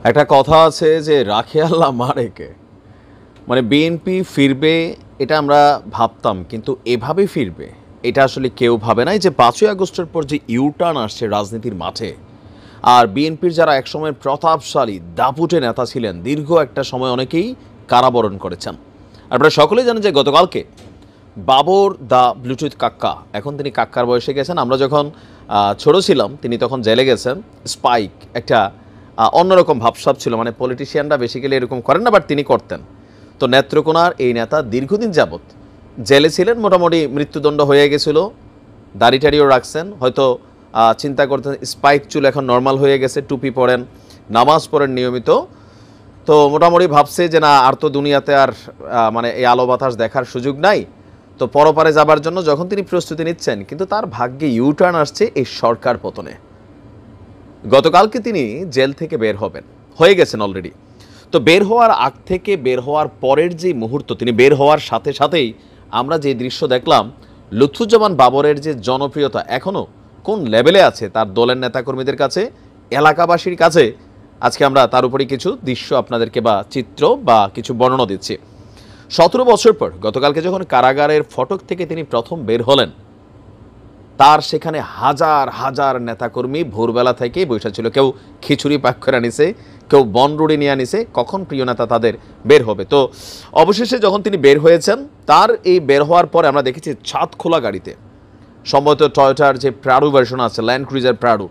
একটা কথা আছে যে রাখে আল্লাহ মারে কে। মানে বিএনপি ফিরবে এটা আমরা ভাবতাম, কিন্তু এভাবে ফিরবে এটা আসলে কেউ ভাবে নাই। যে 5ই আগস্টের পর যে ইউটার্ন আসছে রাজনীতির মাঠে, আর বিএনপির যারা একসময় প্রতাপশালী দাপুটে নেতা ছিলেন, দীর্ঘ একটা সময় অনেকেই কারাবরণ করেছেন। আপনারা সকলেই জানেন যে গতকালকে বাবর দ্য ব্লুটুথ কাক্কা, এখন তিনি কাক্কার বয়সে গেছেন। আমরা যখন ছোট ছিলাম তিনি তখন জেলে গেছেন। স্পাইক একটা অন্যরকম ভাবসাব ছিল, মানে পলিটিশিয়ানরা বেসিক্যালি এরকম করেন না, বাট তিনি করতেন। তো নেত্রকোনার এই নেতা দীর্ঘদিন যাবৎ জেলে ছিলেন, মোটামুটি মৃত্যুদণ্ড হয়ে গেছিল, দাড়ি টাড়িও রাখছেন, হয়তো চিন্তা করতেন স্পাইক চুল এখন নর্মাল হয়ে গেছে, টুপি পরেন, নামাজ পড়েন নিয়মিত। তো মোটামুটি ভাবছে যে না, আর তো দুনিয়াতে আর মানে এই আলো বাতাস দেখার সুযোগ নাই, তো পরপারে যাবার জন্য যখন তিনি প্রস্তুতি নিচ্ছেন, কিন্তু তার ভাগ্যে ইউটার্ন আসছে এই সরকার পতনে। গতকালকে তিনি জেল থেকে বের হয়ে গেছেন অলরেডি। তো বের হওয়ার আগ থেকে বের হওয়ার পরের যে মুহূর্ত, তিনি বের হওয়ার সাথে সাথেই আমরা যে দৃশ্য দেখলাম, লুৎফুজ্জামান বাবরের যে জনপ্রিয়তা এখনও কোন লেভেলে আছে তার দলের নেতাকর্মীদের কাছে, এলাকাবাসীর কাছে, আজকে আমরা তার উপরে কিছু দৃশ্য আপনাদেরকে বা চিত্র বা কিছু বর্ণনা দিচ্ছি। 17 বছর পর গতকালকে যখন কারাগারের ফটক থেকে তিনি প্রথম বের হলেন, তার সেখানে হাজার হাজার নেতাকর্মী ভোরবেলা থেকেই বসে ছিল। কেউ খিচুড়ি পাক করে নিছে, কেউ বনরুড়ি নিয়ে নিছে, কখন প্রিয় নেতা তাদের বের হবে। তো অবশেষে যখন তিনি বের হয়েছেন, তার এই বের হওয়ার পরে আমরা দেখেছি ছাদ খোলা গাড়িতে, সম্ভবত টয়োটার যে প্রাডু ভার্সন আছে, ল্যান্ড ক্রুজার প্রাডু,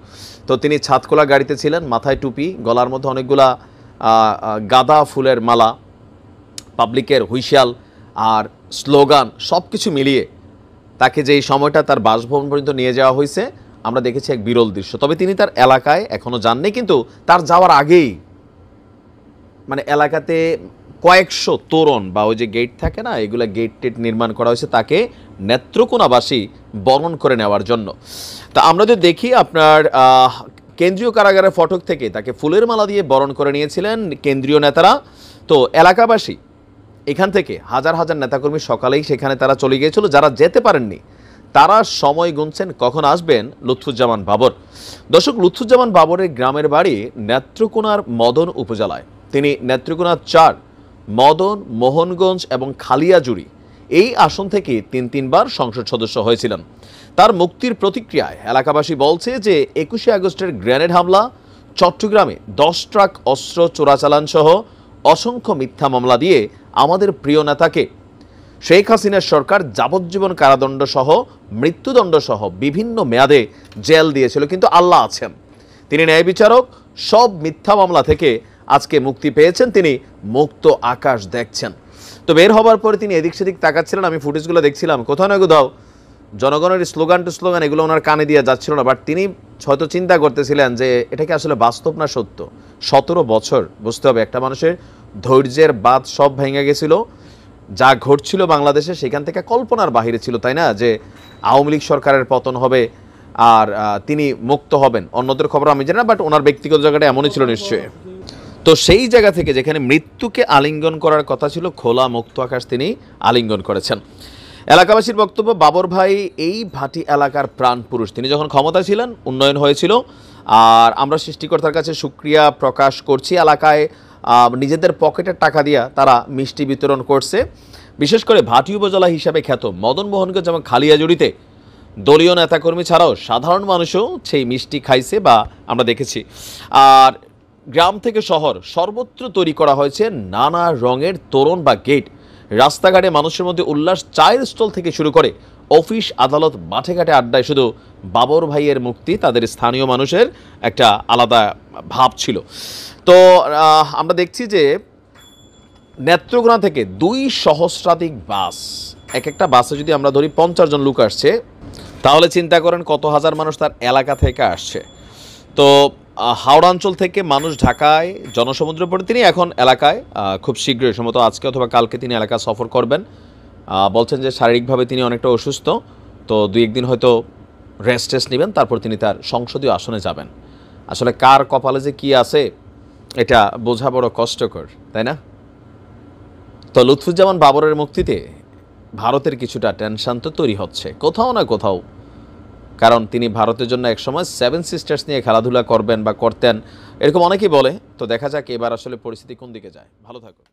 তো তিনি ছাদ খোলা গাড়িতে ছিলেন, মাথায় টুপি, গলার মধ্যে অনেকগুলা গাঁদা ফুলের মালা, পাবলিকের হুইশাল আর স্লোগান সব কিছু মিলিয়ে তাকে যেই সময়টা তার বাসভবন পর্যন্ত নিয়ে যাওয়া হয়েছে, আমরা দেখেছি এক বিরল দৃশ্য। তবে তিনি তার এলাকায় এখনও যাননি, কিন্তু তার যাওয়ার আগেই মানে এলাকাতে কয়েকশো তোরণ বা ওই যে গেট থাকে না, এগুলো গেট টেট নির্মাণ করা হয়েছে তাকে নেত্রকোনাবাসী বরণ করে নেওয়ার জন্য। তা আমরা যদি দেখি, আপনার কেন্দ্রীয় কারাগারের ফটক থেকে তাকে ফুলের মালা দিয়ে বরণ করে নিয়েছিলেন কেন্দ্রীয় নেতারা। তো এলাকাবাসী এখান থেকে হাজার হাজার নেতাকর্মী সকালেই সেখানে তারা চলে গিয়েছিল। যারা যেতে পারেননি তারা সময় গুনছেন কখন আসবেন লুৎফুজ্জামান বাবর। দর্শক, লুৎফুজ্জামান বাবরের গ্রামের বাড়ি নেত্রকোনার মদন উপজেলায়। তিনি নেত্রকোনার 4, মদন, মোহনগঞ্জ এবং খালিয়াজুড়ি এই আসন থেকে তিনবার সংসদ সদস্য হয়েছিলেন। তার মুক্তির প্রতিক্রিয়ায় এলাকাবাসী বলছে যে 21শে আগস্টের গ্রেনেড হামলা, চট্টগ্রামে 10 ট্রাক অস্ত্র চোরাচালান সহ অসংখ্য মিথ্যা মামলা দিয়ে আমাদের প্রিয় নেতাকে শেখ হাসিনার সরকার যাবজ্জীবন কারাদণ্ড সহ মৃত্যুদণ্ড সহ বিভিন্ন মেয়াদে জেল দিয়েছিল, কিন্তু আল্লাহ আছেন, তিনি ন্যায় বিচারক। সব মিথ্যা মামলা থেকে আজকে মুক্তি পেয়েছেন, তিনি মুক্ত আকাশ দেখছেন। তো বের হবার পরে তিনি এদিক সেদিক তাকাচ্ছিলেন, আমি ফুটেজগুলো দেখছিলাম, কোথাও না কোথাও জনগণের স্লোগান টু স্লোগান এগুলো ওনার কানে দিয়ে যাচ্ছিল না, বাট তিনি হয়তো চিন্তা করতেছিলেন যে এটা কি আসলে বাস্তব না সত্য। 17 বছর, বুঝতে হবে একটা মানুষের ধৈর্যের বাঁধ সব ভেঙে গেছিল, যা ঘটছিল বাংলাদেশে সেখান থেকে কল্পনার বাহিরে ছিল, তাই না, যে আওয়ামী লীগ সরকারের পতন হবে আর তিনি মুক্ত হবেন। অন্যদের খবর আমি জানি না, বাট ওনার ব্যক্তিগত জায়গাটা এমনই ছিল নিশ্চয়ই। তো সেই জায়গা থেকে যেখানে মৃত্যুকে আলিঙ্গন করার কথা ছিল, খোলা মুক্ত আকাশ তিনি আলিঙ্গন করেছেন। এলাকাবাসীর বক্তব্য, বাবর ভাই এই ভাটি এলাকার প্রাণ পুরুষ। তিনি যখন ক্ষমতা ছিলেন উন্নয়ন হয়েছিল, আর আমরা সৃষ্টিকর্তার কাছে শুকরিয়া প্রকাশ করছি। এলাকায় নিজেদের পকেটের টাকা দিয়া তারা মিষ্টি বিতরণ করছে। বিশেষ করে ভাটি উপজেলা হিসাবে খ্যাত মদন মোহনগঞ্জ এবং খালিয়াজুড়িতে দলীয় নেতাকর্মী ছাড়াও সাধারণ মানুষও সেই মিষ্টি খাইছে বা আমরা দেখেছি। আর গ্রাম থেকে শহর সর্বত্র তৈরি করা হয়েছে নানা রঙের তোরণ বা গেট। রাস্তাঘাটে মানুষের মধ্যে উল্লাস, চায়ের স্টল থেকে শুরু করে অফিস, আদালত, মাঠে ঘাটে আড্ডায় শুধু বাবর ভাইয়ের মুক্তি তাদের স্থানীয় মানুষের একটা আলাদা ভাব ছিল। তো আমরা দেখছি যে নেত্রকোনা থেকে 2 সহস্রাধিক বাস, এক একটা বাসে যদি আমরা ধরি 50 জন লোক আসছে, তাহলে চিন্তা করেন কত হাজার মানুষ তার এলাকা থেকে আসছে। তো হাওড়া অঞ্চল থেকে মানুষ ঢাকায় জনসমুদ্র পড়ে, তিনি এখন এলাকায় খুব শীঘ্রই, সম্ভবত আজকে অথবা কালকে তিনি এলাকা সফর করবেন। বলছেন যে শারীরিকভাবে তিনি অনেকটা অসুস্থ, তো 2-1 দিন হয়তো রেস্ট নেবেন, তারপর তিনি তার সংসদীয় আসনে যাবেন। আসলে কার কপালে যে কী আছে এটা বোঝা বড় কষ্টকর, তাই না? তো লুৎফুজ্জামান বাবরের মুক্তিতে ভারতের কিছুটা টেনশন তো তৈরি হচ্ছে কোথাও না কোথাও। কারণ তিনি ভারতের জন্য একসময় 7 সিস্টার্স নিয়ে খেলাধুলা করবেন বা করতেন, এরকম অনেকেই বলে। তো দেখা যাক এবার আসলে পরিস্থিতি কোন দিকে যায়। ভালো থাকুন।